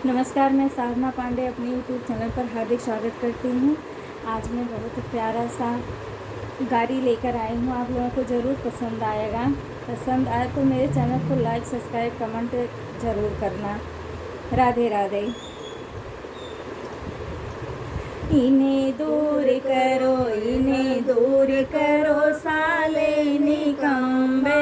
नमस्कार, मैं साधना पांडे अपने यूट्यूब चैनल पर हार्दिक स्वागत करती हूँ। आज मैं बहुत प्यारा सा गाड़ी लेकर आई हूँ। आप लोगों को ज़रूर पसंद आएगा। पसंद आए तो मेरे चैनल को लाइक, सब्सक्राइब, कमेंट ज़रूर करना। राधे राधे। इन्हें दूर करो, इन्हें दूर करो, साले निकम्बे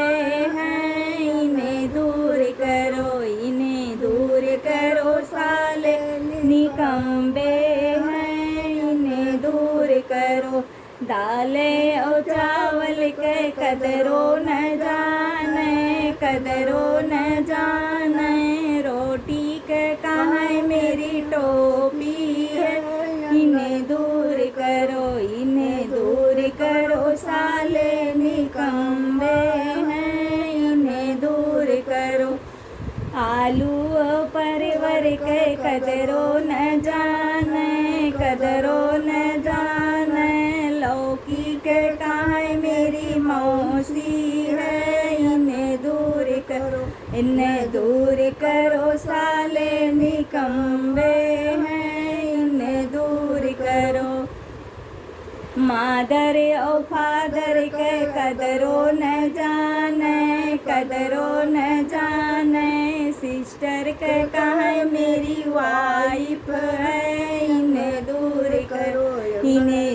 हैं। इन्हें दूर करो, इन्हें दूर करो, साले निकम्बे हैं। इन्हें दूर करो, दाले और चावल के कदरो न जाने, कदरो न जाने। रोटी के कहाँ मेरी टोपी है। इन्हें दूर करो, इन्हें दूर करो, साले निकम्बे हैं। इन्हें दूर करो, आलू परवर के कदरो न जाने, कदरो न जाने। लौकी के कहाँ मेरी मौसी है। इन्हें दूर करो, इन्हें दूर करो, साले निकम्बे हैं। इन्हें दूर करो, मादर और फादर के कदरो न जाने, कदरो न जाने। सिस्टर के कहाँ मेरी वाइफ है। इन्हें दूर करो, इन्हें